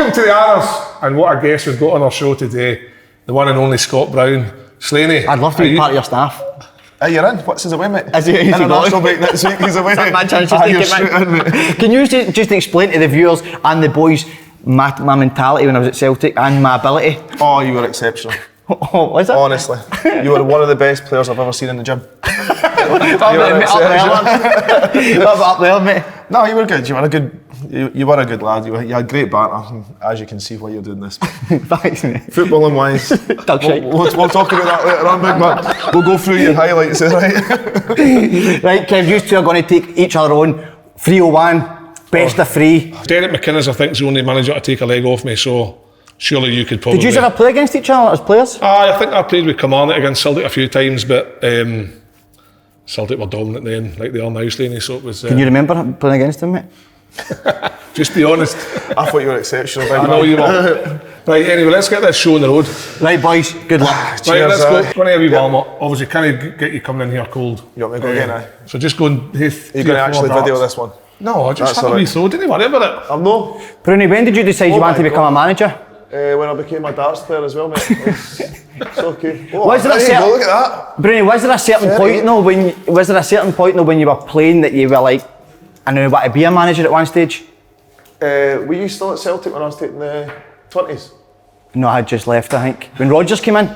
Welcome to the Arras, and what a guest we've got on our show today, the one and only Scott Brown. Slaney. I'd love to be part of your staff. You're in. What's his away, mate? Is he International break next week. He's away. Can you just explain to the viewers and the boys my mentality when I was at Celtic and my ability? Oh, you were exceptional. Oh, was it? Honestly, you were one of the best players I've ever seen in the gym. Up there, mate. No, you were good. You were a good. You were a good lad. You had great banter, and as you can see, why you're doing this. Thanks, mate. Footballing wise, we'll talk about that later on, big man. We'll go through your highlights, right? Right, Kev, you two are going to take each other on 301, best of three. Derek McInnes, I think, is the only manager to take a leg off me, so surely you could probably... Did you ever play against each other as players? I think I played with Kilmarnock against Celtic a few times, but Celtic were dominant then, like they are now, Slaney, so it was... Can you remember playing against them, mate? Just be honest. I thought you were exceptional, big man. I know you were. Right, anyway, let's get this show on the road. Right, boys, good luck. Right, let's go. Go and have a wee warm up. Obviously, can't get you coming in here cold. You want me to go again, So just go and... Are you going to actually video this one? No, I just had a wee throw, didn't worry about it. I'm no. Broony, when did you decide you wanted to become a manager? When I became a darts player as well, mate. It's okay. Oh, Was there a certain, look at that. Broony, was there a certain point though when you were playing that you were like, I know what to be a manager at one stage? Were you still at Celtic when I was taking the 20s? No, I had just left, I think. When Rodgers came in?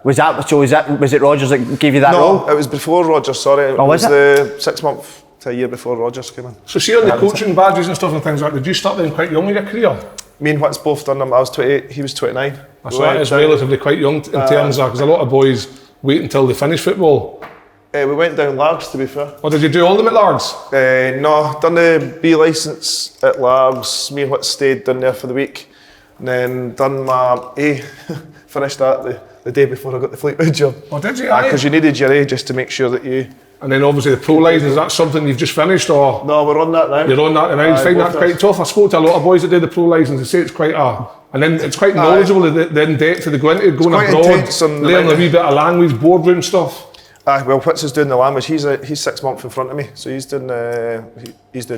Was it Rodgers that gave you that role? No, it was before Rodgers, sorry. It was the 6 month to a year before Rodgers came in. So see on the coaching badges and stuff and things like that, did you start then quite young in your career? Me and Whit's both done them. I was 28, he was 29. So that is relatively quite young in terms of, because a lot of boys wait until they finish football. We went down Largs, to be fair. Or did you do all of them at Largs? No, done the B licence at Largs. Me and Whit stayed down there for the week. And then done my A, finished that the day before I got the Fleetwood job. Oh, did you? Because you needed your A just to make sure that you... And then obviously the pro licence, is that something you've just finished or? No, we're on that now. You're on that now, you find that quite tough. I spoke to a lot of boys that do the pro licence, they say it's quite and then it's quite knowledgeable, the in-depth of the going abroad, learning a wee bit of language, boardroom stuff. Well, Whits is doing the language. He's 6 months in front of me, so he's doing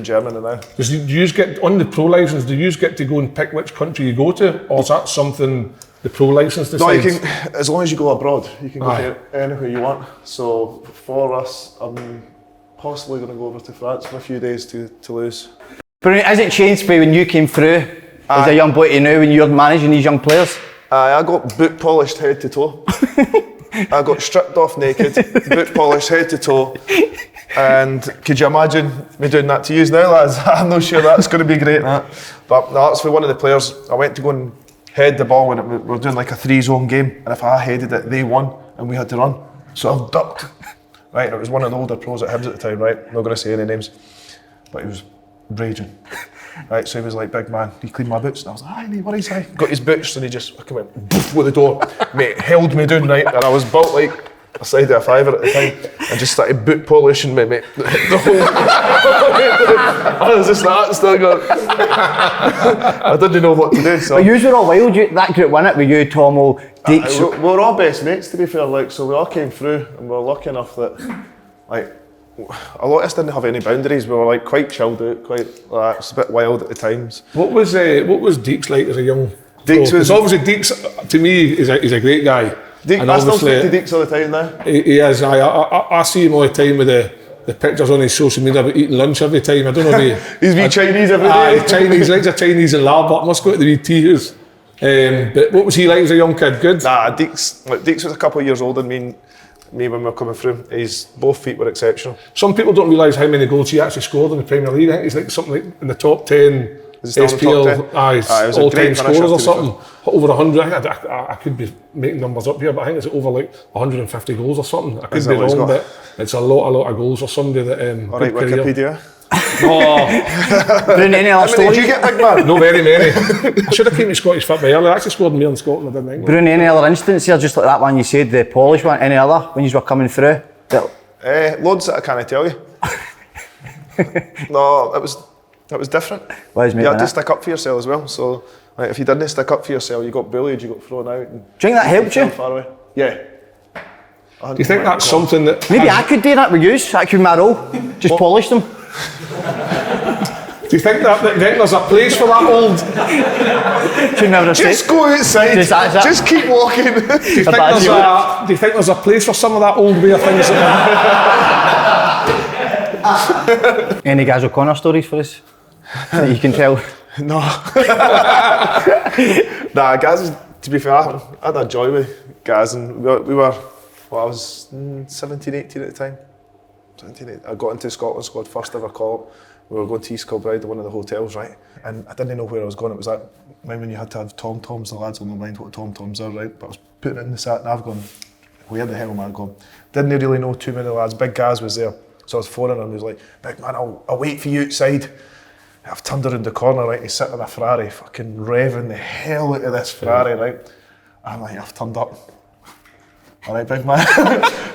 German now. Do you get on the pro licence? Do you get to go and pick which country you go to, or is that something the pro licence decides? No, you can. As long as you go abroad, you can go to anywhere you want. So for us, I'm possibly going to go over to France for a few days to Toulouse. But has it changed for when you came through as a young boy to now when you're managing these young players? I got boot polished head to toe. I got stripped off naked, boot polished head to toe, and could you imagine me doing that to you now, lads? I'm not sure that's going to be great, but no, that's for one of the players. I went to go and head the ball when we were doing like a 3-zone game, and if I headed it, they won, and we had to run. So I ducked. Right, and it was one of the older pros at Hibs at the time, right? I'm not going to say any names, but he was raging. Right, so he was like, big man, he cleaned my boots, and I was like, aye, no worries, aye. Got his boots, and he just fucking went poof with the door. Mate, held me down, right, and I was built like a side of a fiver at the time, and just started boot polishing me, mate. The whole... I was just like, still going... I didn't know what to do, so... But you were all wild, that group won it with you, Tomo, Deeks. We were all best mates, to be fair, like, so we all came through, and we were lucky enough that, like, a lot of us didn't have any boundaries. We were like quite chilled out, quite like, it was a bit wild at the times. What was Deeks like as a young? Deeks was obviously Deeks to me is a great guy. I still speak to Deeks all the time now. He is. I see him all the time with the pictures on his social media about eating lunch every time. I don't know. He's wee Chinese every day. Chinese, likes a Chinese and lard, but must go to the wee tea house. But what was he like as a young kid? Good. Nah, Deeks was a couple of years older than me when we were coming through. Both feet were exceptional. Some people don't realise how many goals he actually scored in the Premier League. I think he's like something like in the top 10 SPL all-time scorers or something. Over 100. I could be making numbers up here, but I think it's over like 150 goals or something. I could be wrong, but it's a lot of goals for somebody that. All right, Wikipedia. No. Any other stories? Did you get, big man? No, very many. I should have came to Scottish football earlier. I actually scored more in Scotland than England. Broony, any other instance here, just like that one you said, the Polish one, any other, when you were coming through? Loads that I can't tell you. No, it was different. You had to stick up for yourself as well. So if you didn't stick up for yourself, you got bullied, you got thrown out. And do you think that helped you? Far away. Yeah. Do you think that's something that... Maybe I could do that with you, that could be my role. Just polish them. Do you think that there's a place for that old? Just go outside. Just keep walking. Do you think there's a place for some of that old way of things? Any Gaz O'Connor stories for us that you can tell? No. Nah, Gaz, to be fair, I had a joy with Gaz, and we were, well, I was 17, 18 at the time. 17, 18. I got into Scotland squad, first ever call. We were going to East Kilbride to one of the hotels, right? And I didn't know where I was going. It was that when you had to have tom-toms, the lads will not mind what tom-toms are, right? But I was putting it in the sat nav going, where the hell am I going? Didn't really know too many lads. Big Gaz was there. So I was phoning him and he was like, big man, I'll wait for you outside. I've turned around the corner, right? He's sitting in a Ferrari, fucking revving the hell out of this Ferrari, right? I'm like, I've turned up. All right, big man.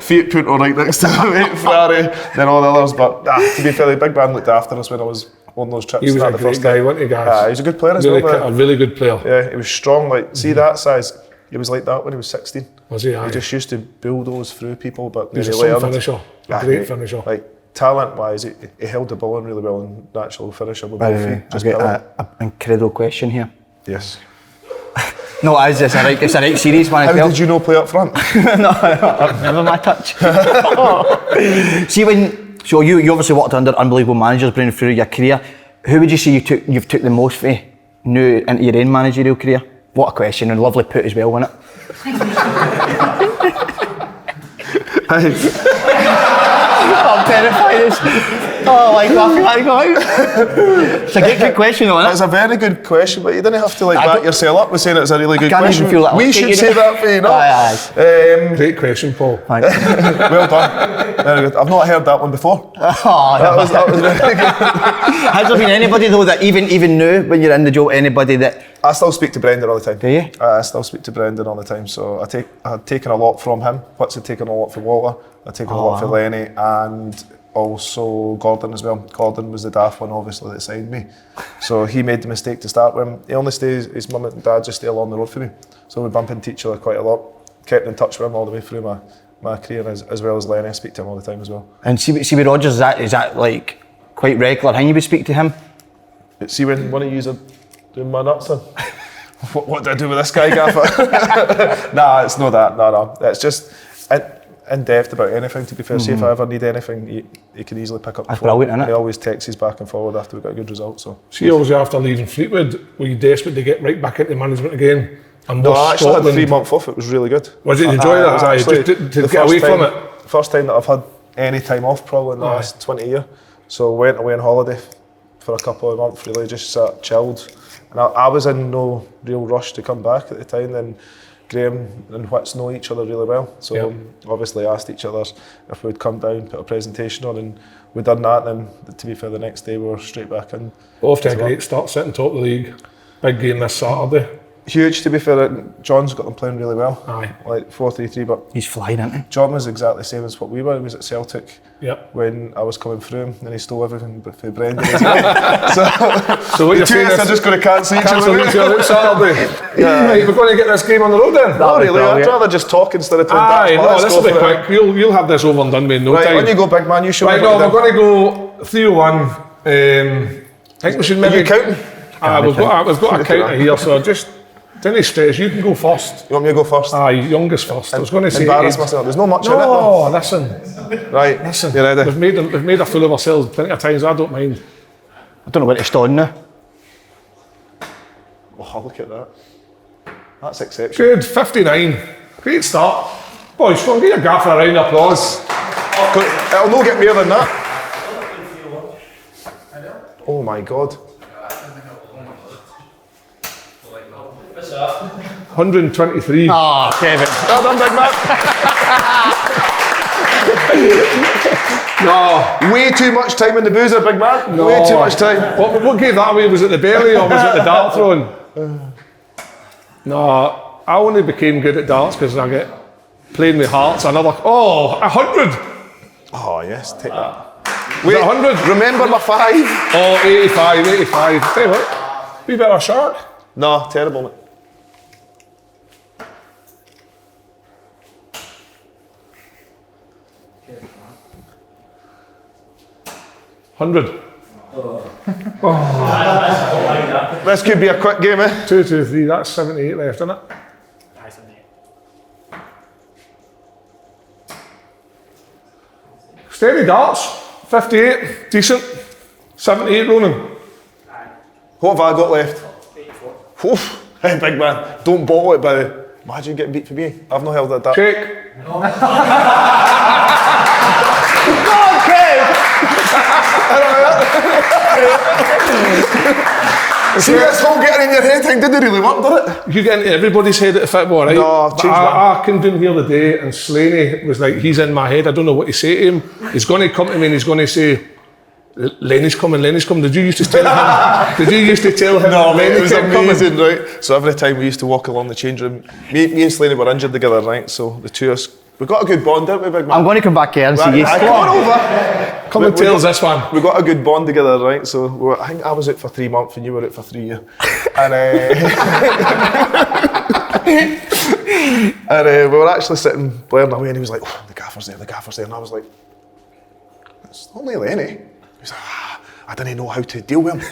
Fiat Punto right next to the right Ferrari, then all the others. But to be fair, the big man looked after us when I was on those trips. He was a great guy, wasn't he, Gaz? He was a good player as well. A really good player. Yeah, he was strong. Like, see that size? He was like that when he was 16. Was he? He just used to bulldoze through people, but he was a finisher. A great finisher. Like, talent-wise, he held the ball in really well and natural finisher with both feet. I've got an incredible question here. Yes. No, it's a right serious one. How did you know play up front? No, never my touch. See, so you obviously worked under unbelievable managers bringing through your career. Who would you say you've took the most for new into your own managerial career? What a question, and lovely put as well, wasn't it? I'm terrified. Like laughing out. It's a good question, though, isn't it? It's a very good question, but you didn't have to back yourself up with saying it's a really good question. Feel like we should say that for you, no? Great question, Paul. Well done. Very good. I've not heard that one before. That was very good. Has there been anybody though that even knew when you're in the job? Anybody that? I still speak to Brendan all the time. Do you? I still speak to Brendan all the time. So I had taken a lot from him. What's had taken a lot from Walter. I'd taken a lot from Lenny and also Gordon as well. Gordon was the daft one, obviously, that signed me. So he made the mistake to start with him. He only stays, his mum and dad just stay along the road for me. So we bump into each other quite a lot. Kept in touch with him all the way through my career, as well as Lenny. I speak to him all the time as well. And see with Rodgers, is that like quite regular thing you would speak to him? See when one of you are doing my nuts in? What do I do with this guy, Gaffer? Nah, it's not that. No. It's just in depth about anything, to be fair. See if I ever need anything, he can easily pick up the phone. Brilliant, isn't it? He always texts us back and forward after we got a good result. So. See, obviously after leaving Fleetwood, were you desperate to get right back into management again? And no, I actually had a 3 month off. It was really good. Was it? Enjoy that? Actually, just to get away from it? First time that I've had any time off probably in the last 20 years. So went away on holiday for a couple of months, really just sat chilled. And I was in no real rush to come back at the time. Then Graham and Whits know each other really well. So obviously asked each other if we'd come down, put a presentation on, and we'd done that. And then, to be fair, the next day we were straight back in. Off to a great start, sitting top of the league. Big game this Saturday. Huge, to be fair. John's got them playing really well. Like 4-3-3, but he's flying, isn't he? John was exactly the same as what we were. He was at Celtic when I was coming through him, and he stole everything but for Brendan as well. so what you're saying is, I'm just going to cancel each other out Saturday. Right, we're going to get this game on the road then. No, really. I'd rather just talk instead of playing no, this will be quick. You'll have this over and done with in no time. When you go, big man, you show me. Right, no, we're going to go 3-1. I think we should maybe. Are you counting? We've got a counter here, so just. Don't stress, you can go first. You want me to go first? Youngest first. I was going to say. Embarrass myself. There's not much in it. No, listen. Right. Listen. You ready? We've made a fool of ourselves plenty of times. I don't mind. I don't know where to stand now. Oh, look at that. That's exceptional. Good, 59. Great start. Boys, come on, give your gaffer a round of applause. It'll not get more than that. Oh my God. 123. Oh, Kevin. Well done, big man. No. Way too much time in the boozer, big man. No. Way too much time. What gave that away? Was it the belly or was it the dart throwing? No, I only became good at darts because I get playing with hearts. 100. Oh, yes, take that. Wait, 100. Remember my 5? Oh, 85. Tell you what, wee bit of a shark. No, terrible, mate. $100. This could be a quick game, eh? 2-2-3, that's 78 left, isn't it? Steady darts, 58, decent. 78, Ronan. What have I got left? 84. Oof, hey, big man, don't bottle it, by the. Imagine getting beat for me. I've not held that dart. Shake. God, Kev! See, this whole getting in your head thing didn't really work, did it? You get into everybody's head at the football, right? No, I've changed I came down here the day and Slaney was like, he's in my head, I don't know what to say to him. He's going to come to me and he's going to say, Lenny's coming. Did you used to tell him? No, mate, it was amazing, right? So every time we used to walk along the change room, me and Slaney were injured together, right? So the two of us, we got a good bond, didn't we, big man? I'm going to come back here and see you. Come on over. Come and tell us this one. We got a good bond together, right? So I think I was out for 3 months and you were out for 3 years. And we were actually sitting blaring away and he was like, oh, the gaffer's there. And I was like, it's only Lenny. He was like, I didn't know how to deal with him.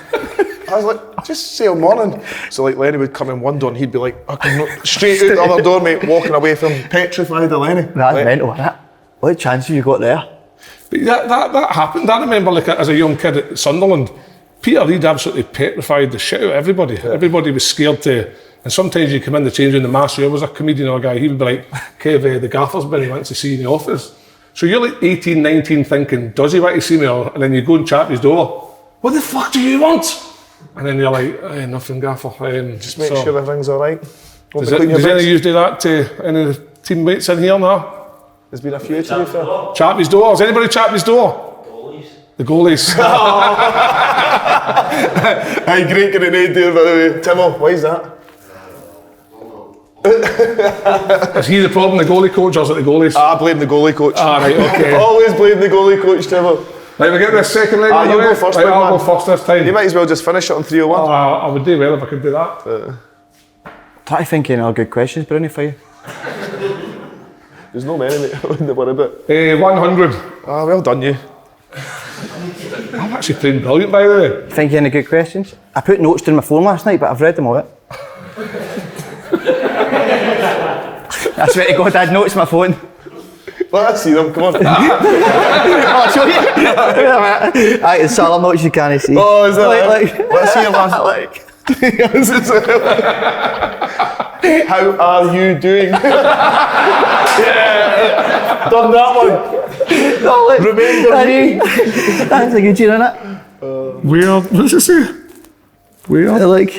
I was like, just say good morning. So like Lenny would come in one door and he'd be like, straight out the other door, mate, walking away from petrified of Lenny. That's mental, isn't it? What chance have you got there? But that happened. I remember like as a young kid at Sunderland, Peter Reid absolutely petrified the shit out of everybody. Yeah. Everybody was scared to, and sometimes you come in the change room, the master was a comedian or a guy, he would be like, Kev, the gaffer's been, he wants to see you in the office. So you're like 18, 19 thinking, does he want to see me? And then you go and chat his door. What the fuck do you want? And then you're like, nothing, gaffer. Just make sure everything's all right. Does any of you do that to any of the teammates in here now? There's been a few, to be fair. Chap his door. Has anybody chapped his door? The goalies. Aye, great grenade there, by the way. Timo, why is that? Is he the problem, the goalie coach, or is it the goalies? I blame the goalie coach. Right, okay. Always blame the goalie coach, Timo. Right, we get this second leg. You go first, right, I'll go first this time. You might as well just finish it on 3-1. I would do well if I could do that. Try to think of any good questions, Broony, for you. There's no many, mate. I wouldn't worry about. 100. Well done, you. I'm actually playing brilliant, by the way. Think of any good questions? I put notes down my phone last night, but I've read them all out. I swear to God, I had notes on my phone. Let us see them, come on. I'll show you. Aye, it's solemn notes you can't see. Oh, is that Let's see your last. How are you doing? Yeah. Done that one. Remember me. That's a good tune, isn't it? Weird. What does it say? Weird.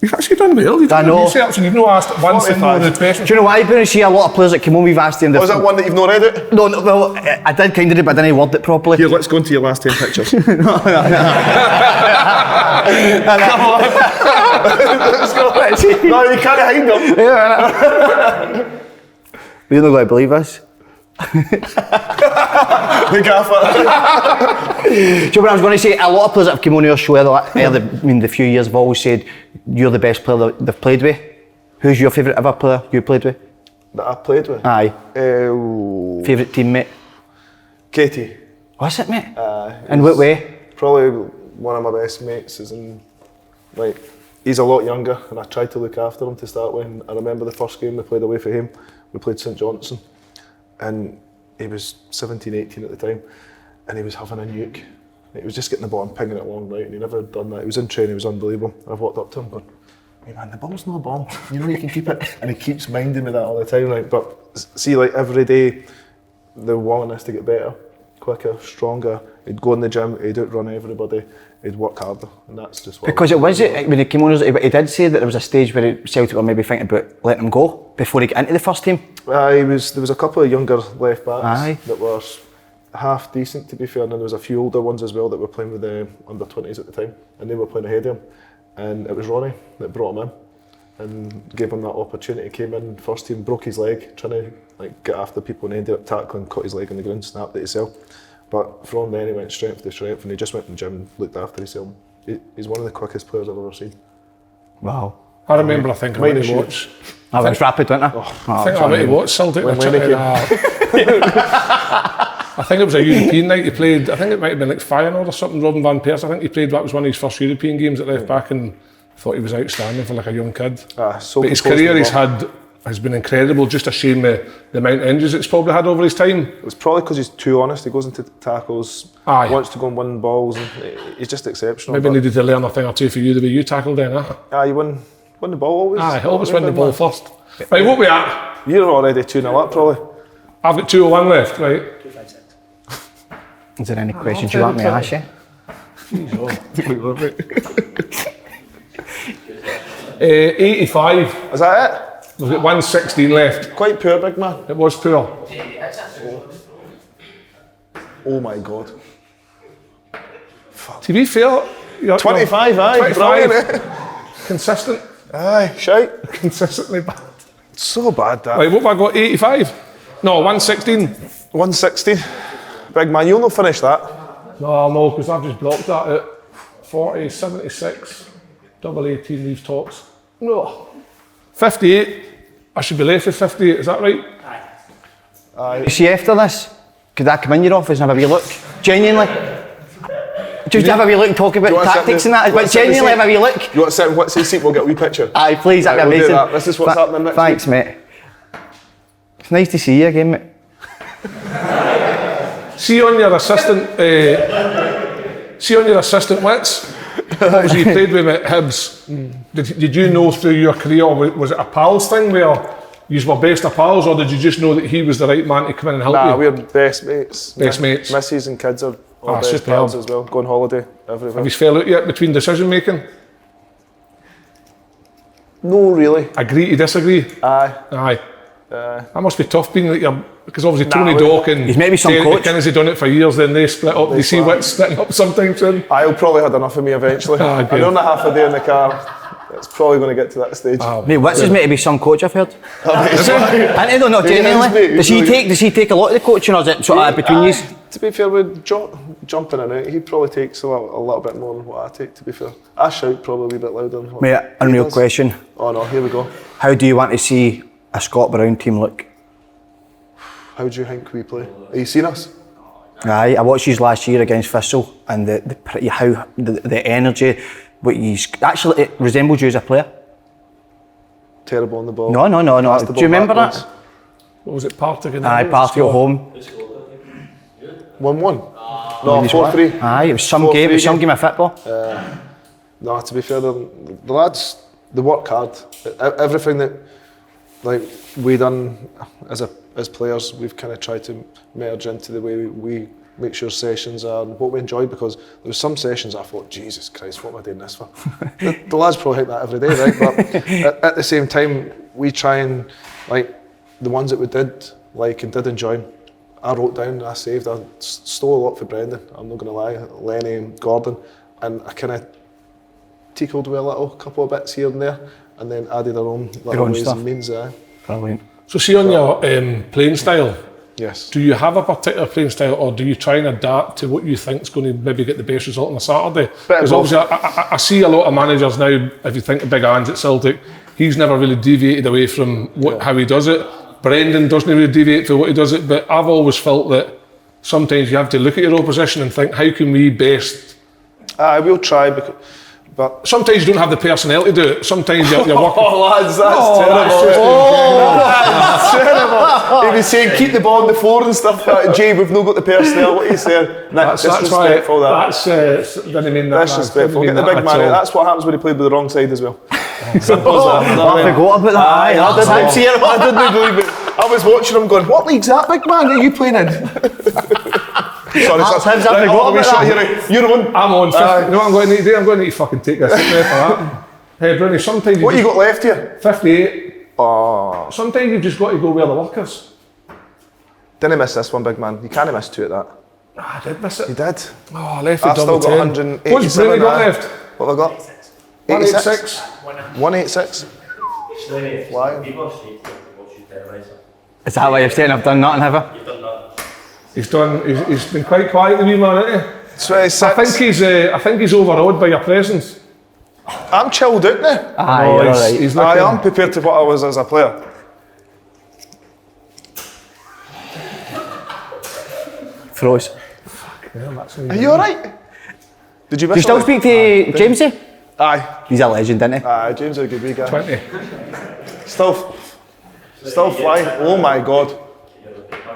You've actually done well. I know. Research and you've not asked one single of the questions. Do you know why, Broony? See, a lot of players that come on, we've asked them. Was that one that you've not read it? No, well, I did kind of do it, but I didn't word it properly. Here, let's go into your last 10 pictures. No. Come on. Let's go. No, you can't hide them. You're not going to believe us. The gaffer. Do you know what I was going to say? A lot of players that have come on your show, the few years have always said you're the best player that they've played with. Who's your favourite ever player you played with? That I played with? Aye. Favourite teammate? Katie. What's it, mate? In what way? Probably one of my best mates is in, like, he's a lot younger and I tried to look after him to start with. And I remember the first game we played away for him, we played St Johnstone. And he was 17, 18 at the time, and he was having a nuke. He was just getting the ball and pinging it along, right, and he never had done that. He was in training, he was unbelievable. And I've walked up to him going, hey man, the ball's not a bomb, you know you can keep it. And he keeps minding me that all the time, right? But see, like every day, the willingness to get better, quicker, stronger. He'd go in the gym, he'd outrun everybody, he'd work harder, and that's just what. Because when he came on, he did say that there was a stage where Celtic were maybe thinking about letting him go before he got into the first team. There was a couple of younger left backs that were half decent, to be fair, and then there was a few older ones as well that were playing with the under 20s at the time, and they were playing ahead of him. And it was Ronnie that brought him in and gave him that opportunity. Came in first team, broke his leg trying to like get after people, and ended up tackling, cut his leg on the ground, snapped it himself. But from then he went strength to strength, and he just went to the gym and looked after himself. He's one of the quickest players I've ever seen. Wow. I remember, I think I went to watch. I was rapid, wasn't I? I think I went to watch Celtic. I think it was a European night he played. I think it might have been like Feyenoord or something. Robin van Persie. I think he played. That was one of his first European games at left back, and I thought he was outstanding for like a young kid. But his career has been incredible. Just a shame the amount of injuries it's probably had over his time. It's probably because he's too honest. He goes into tackles, wants to go and win balls, and he's just exceptional. Maybe needed to learn a thing or two for you the way you tackled then, huh? You win the ball always. Always win the ball first. Right, what we at? You're already 2-0 up, probably. I've got 201 left, right? 256. Is there any questions you want me to ask you? 85. Is that it? We've got 116 left. Quite poor, big man. It was poor. Oh my God. To be fair, 25, aye. 25. Brilliant. Consistent. Aye, shite. Consistently bad. So bad, that. Right, what have I got? 85? No, 116. 160. Big man, you'll not finish that. No, because I've just blocked that at 40, 76, double 18 leaves tops. No. 58. I should be left with 58, is that right? Aye. You see, after this, could I come in your office and have a wee look? Genuinely? Just have a wee look and talk about tactics and that, but genuinely have a wee look. You want to sit in what's his seat? We'll get a wee picture. Aye, please, that'd be amazing. This is what's happening next Thanks, week. mate. It's nice to see you again, mate. See on your assistant wits, what was you played with at Hibs? Did you know through your career, or was it a pals thing where you were best of pals, or did you just know that he was the right man to come in and help you? Nah, we're best mates. Best mates. Misses and kids are all best pals as well. Go on holiday, everywhere. Have you fell out yet between decision making? No, really. Agree to disagree? Aye. That must be tough being that you're, because obviously Tony Dock and he's maybe some coach. Kennedy's done it for years, then they split up. You see what's splitting up sometimes soon. I'll probably had enough of me eventually. I'm on a half a day in the car. It's probably going to get to that stage. Mate, Wits is meant to be some coach, I've heard. I don't know, genuinely. Does he take a lot of the coaching, or is it sort of between you? To be fair, with jumping in and out, he probably takes a little bit more than what I take, to be fair. I shout probably a bit louder than what Mate, unreal question. Oh no, here we go. How do you want to see a Scott Brown team look? How do you think we play? Have you seen us? Aye, I watched you last year against Thistle, and the energy, what actually it resembled you as a player. Terrible on the ball. No. Do you remember that? What was it, Partick? Aye, Partick at home. 1-1? No, 4-3. Aye, it was some game. It was some game of football. No, to be fair, the lads, they work hard. Everything that we done as players, we've kind of tried to merge into the way we make sure sessions are and what we enjoy, because there was some sessions I thought, Jesus Christ, what am I doing this for? the lads probably think that every day, right? But at the same time, we try and, the ones that we did and did enjoy, I wrote down, I saved, I stole a lot for Brendan, I'm not going to lie, Lenny and Gordon, and I kind of tickled with a couple of bits here and there, and then added our own ways and means. Brilliant. So see on your playing style, yes. Do you have a particular playing style, or do you try and adapt to what you think is going to maybe get the best result on a Saturday? Because obviously I see a lot of managers now, if you think of Big Ange at Celtic, he's never really deviated away from how he does it. Brendan doesn't really deviate from what he does it, but I've always felt that sometimes you have to look at your opposition and think, how can we best? I will try, but sometimes you don't have the personnel to do it. Sometimes you're working. Oh, lads, that's terrible. He was saying, keep the ball on the floor and stuff. Jay, we've not got the personnel. What are you saying? That's disrespectful. Didn't mean that. Disrespectful. Get the big man. That's what happens when he played with the wrong side as well. Simple as that. I forgot about that. I didn't believe it. I was watching him going, what league's that, big man? Are you playing in? Sorry, you're on. I'm on. You know what I'm going to need to do? I'm going to need to fucking take this for that. Hey, Broony, sometimes what you got left here? 58. Sometimes you've just got to go where the work is. Didn't miss this one, big man. You can't miss two at that. I did miss it. You did. Oh, I left it I've still got 187. What's Broony got left? What have I got? 186. 186. Why? Is that why you're saying I've done nothing, have I? You've done nothing. He's been quite quiet, the wee man, isn't he? 26. I think he's overawed by your presence. I'm chilled out now. Aye, you're alright. I am prepared to what I was as a player. Froze. Are you alright? Did you miss Do you still it? speak to Jamesy? Aye. He's a legend, isn't he? Aye, James is a good wee guy. 20. Still flying. Oh my God.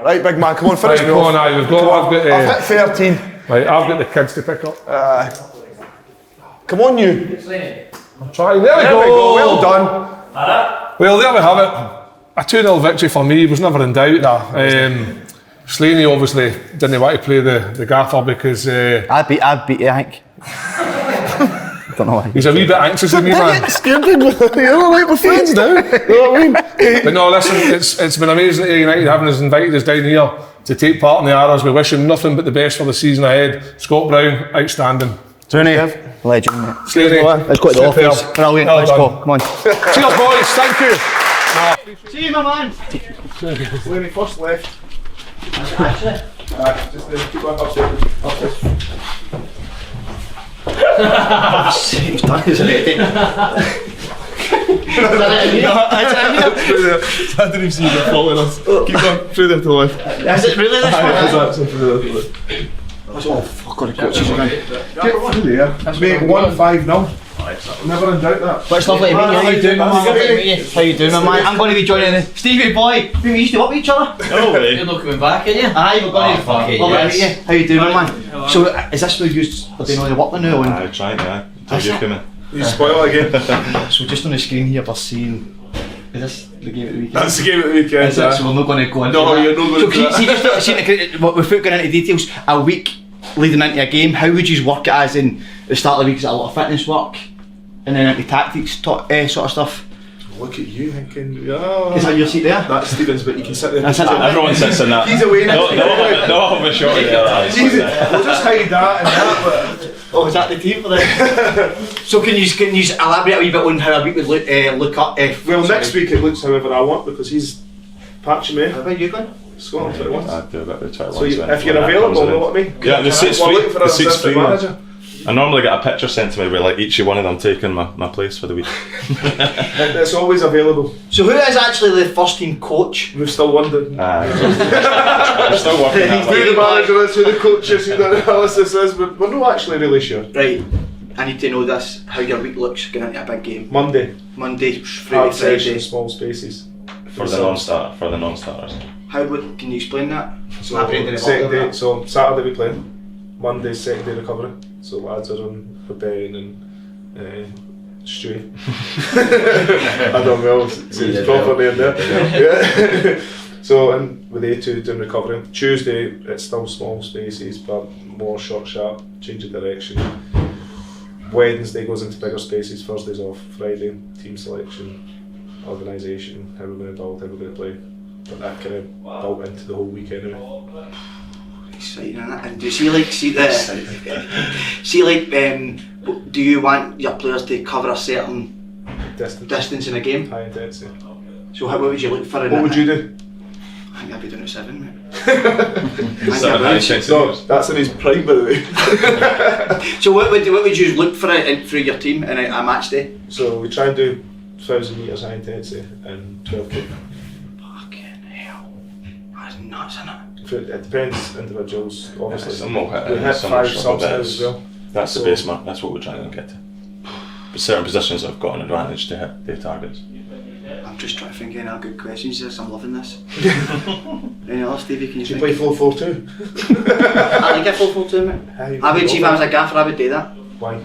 Right, big man, come on, finish Right, me come off. on, I've Come on. got I've hit 13. right, I've got the kids to pick up. Come on, you. I'm trying. There we There go. we go, well done. Well, there we have it. A 2-0 victory for me was never in doubt. No, Slaney obviously didn't want to play the gaffer because I beat you, I think. Don't know why. he's a wee bit anxious with me, man. Scared me. You're alright with friends now. You know what I mean? But no, listen, it's been amazing to United having us invited us down here to take part in the Arras. We wish him nothing but the best for the season ahead. Scott Brown, outstanding. Broony, legend, mate. Slaney, Let's go to the superb. office. Brilliant, Well let's done. go. Come on. Cheers, boys. Thank you. See you, my man. Slaney first left. Just keep going upstairs. He's done his editing. I didn't even see you following us. Keep going through there to the left. Is it really this one? Absolutely through there to the left. Oh, fuck, got the coaches again. Get through there. Mate, 1-5-0. Never in doubt that. But it's lovely to meet you. How you doing, my man? Lovely to meet you. How you doing, my man? I'm going to be joining the Stevie boy. We used to work with each other. No way. You're not coming back, are you? Aye, we're going to. Fuck it, Lovely to meet yes. you. How you doing, my man? So, is this where you are doing all the work now? I'm trying, yeah. Until you come in. You spoil it again. So, just on the screen here, we're seeing. Is this the game at the weekend? That's the game at the weekend. Is it? So, we're not going to go into No, that. you're not going so, to do that. see, just without going into details, a week leading into a game, how would you work it as in the start of the week? Is it a lot of fitness work? And then into tactics, sort of stuff? Look at you thinking, yeah. Is that your seat there? That's Stevens, but you can sit there. That's it. Everyone sits in that. He's away next week. No, have a shot at that. Jesus, we'll just hide that and that, but... Oh, is that the team for that? So can you elaborate a wee bit on how a week would look up? Well, next week it looks however I want because he's patching me. How about you going? Scotland 21. I'd do a bit of 21. So if you're available, know what I mean? Yeah, the seat's We're free. looking for The an seat's assistant free. manager. I normally get a picture sent to me with like each one of them taking my place for the week. It's always available. So who is actually the first team coach? We've still wondered. We're still working that Who way. the manager is, who the coach is, who the analysis is, but we're not actually really sure. Right, I need to know this, how your week looks going into a big game. Monday, Monday, Friday, hard Friday. session, small spaces. For the non-starters. Can you explain that? So, I've read the second report of day, that. so Saturday we play, Monday's second day recovery. So lads are on for Ben and Stewie. I don't know, it's proper name there. Yeah. So and with A2 doing recovery. Tuesday it's still small spaces but more short sharp, change of direction. Wednesday goes into bigger spaces, Thursday's off, Friday team selection, organisation, how we're going to build, how we're going to play. But that kind of built into the whole week anyway. Exciting, isn't it? And do you do you want your players to cover a certain distance in a game? High intensity. So what would you look for in What it? would you do? I think I'd be doing a 7, mate. 7 high intensity. No, that's in his prime by the way. So what would you look for through your team in a match day? So we try and do 1,000 metres high intensity and 12k. Fucking hell. That's nuts, isn't it? It depends individuals, obviously. Some will hit we it, hit some 5 will struggle, subs now but as well. That's the So- base mark, that's what we're trying to get to. But certain positions have got an advantage to hit their targets. I'm just trying to think of any good questions. Yes, I'm loving this. Any other, Stevie? Can you Do you think? play 4-4-2? I like a 4-4-2, mate. Aye, I would, if I was a gaffer, I would do that. Why?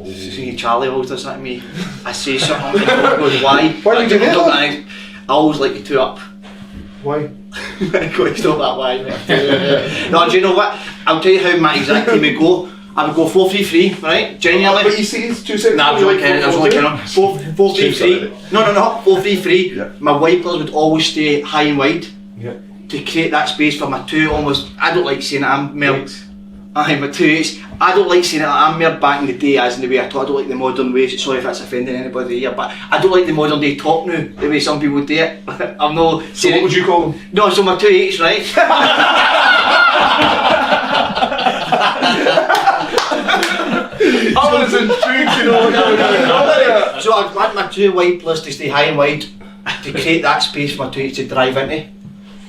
See, Charlie always does that to me. I say something and he goes, why? Why would you do that? I always like to 2 up. Why? Go, it's not that why, mate. No, do you know what? I'll tell you how my exact team would go. I would go 4-3-3, right? Genuinely. But you see, it's 2 seconds. Nah, I was only kidding, 4-3-3. No, 4-3-3. Yeah. My wide players would always stay high and wide Yeah. to create that space for my 2 almost. I don't like saying it, I'm more. Eight. Aye, my 2 8s. I don't like saying it, I'm more back in the day as in the way I talk. I don't like the modern ways. Sorry if that's offending anybody here, but I don't like the modern day talk now, the way some people do it. I'm no. So what would you call them? No, so my 2 8s, right? I was intrigued, you know. So I'd want my 2 wide players to stay high and wide to create that space for my 2 8s to drive into.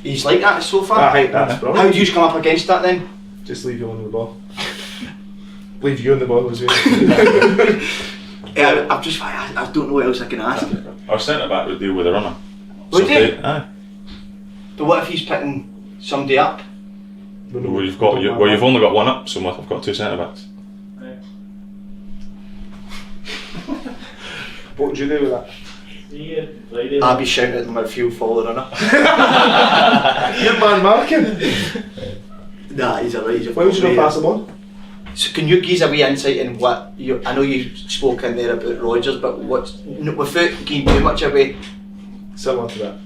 He's like that so far? I think that's brilliant. How do you come up against that then? Just leave you on the ball. Leave you on the ball as well. Yeah, I don't know what else I can ask. Our centre back would deal with the runner. Would he? Aye. But what if he's picking somebody up? Well, you've only got one up, so I've got two centre backs. What would you do with that? I'll be shouting at them if you follow the runner. Your man marking. Nah, he's alright. Why would you not pass him on? So can you give us a wee insight in what I know you spoke in there about Rodgers, but without giving too much away? Similar to that.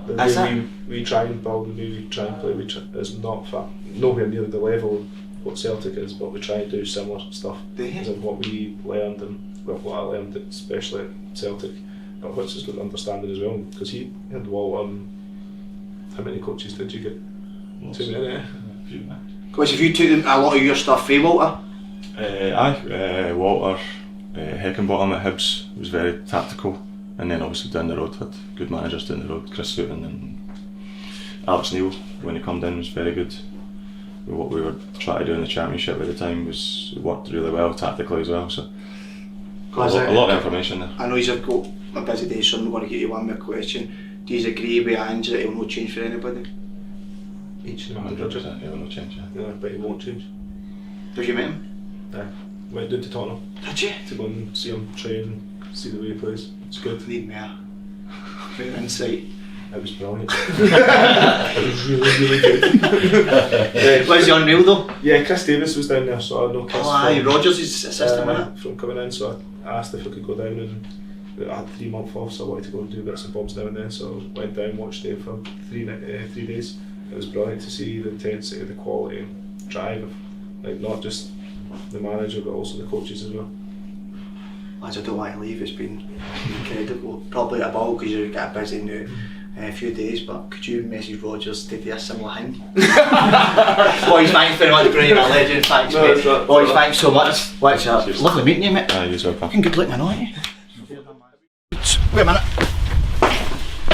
The way we try and build, the way we try and play, is not nowhere near the level of what Celtic is, but we try and do similar stuff. As in what we learned and what I learned, especially at Celtic, but which is good understanding as well, because he had Walter and how many coaches did you get? Too many, eh? Because if you took a lot of your stuff from Walter? Walter, Heckenbottom at Hibs was very tactical, and then obviously down the road had good managers down the road, Chris Sutton and Alex Neil when he came in was very good. What we were trying to do in the Championship at the time was worked really well tactically as well, so a lot of information there. I know you've got a busy day, so I'm going to get you one more question. Do you agree with Andrew that it will not change for anybody? Each and 100%, yeah, no change. Yeah, but he won't change. Did you meet him? Yeah, went down to Tottenham Did you? to go and see him train, see the way he plays. It's good. Need more insight. It was brilliant. It was really good. Was he unreal though? Yeah, Chris Davis was down there, so I know Chris. Rodgers is assistant from coming in, so I asked if I could go down, and I had 3 months off, so I wanted to go and do bits and bobs now and then. So I went down, watched Dave for 3 days. It was brilliant to see the intensity, the quality, and drive of not just the manager but also the coaches as well. Lads, I don't want to leave. It's been incredible. Probably a ball because you've got a busy now. A few days, but could you message Rodgers to do a similar thing? Boys, thanks very much, Broony, my legend. Thanks, mate. Boys, thanks so much. Lovely meeting you, mate. You're welcome. Fucking good looking, aren't you? Wait a minute.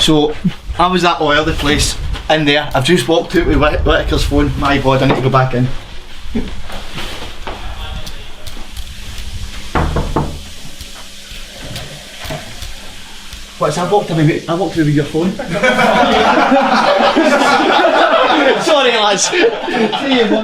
So, I was at the place in there. I've just walked out with Whittaker's phone. My God, I need to go back in. What's I walked away with your phone. Sorry lads. See you, boy.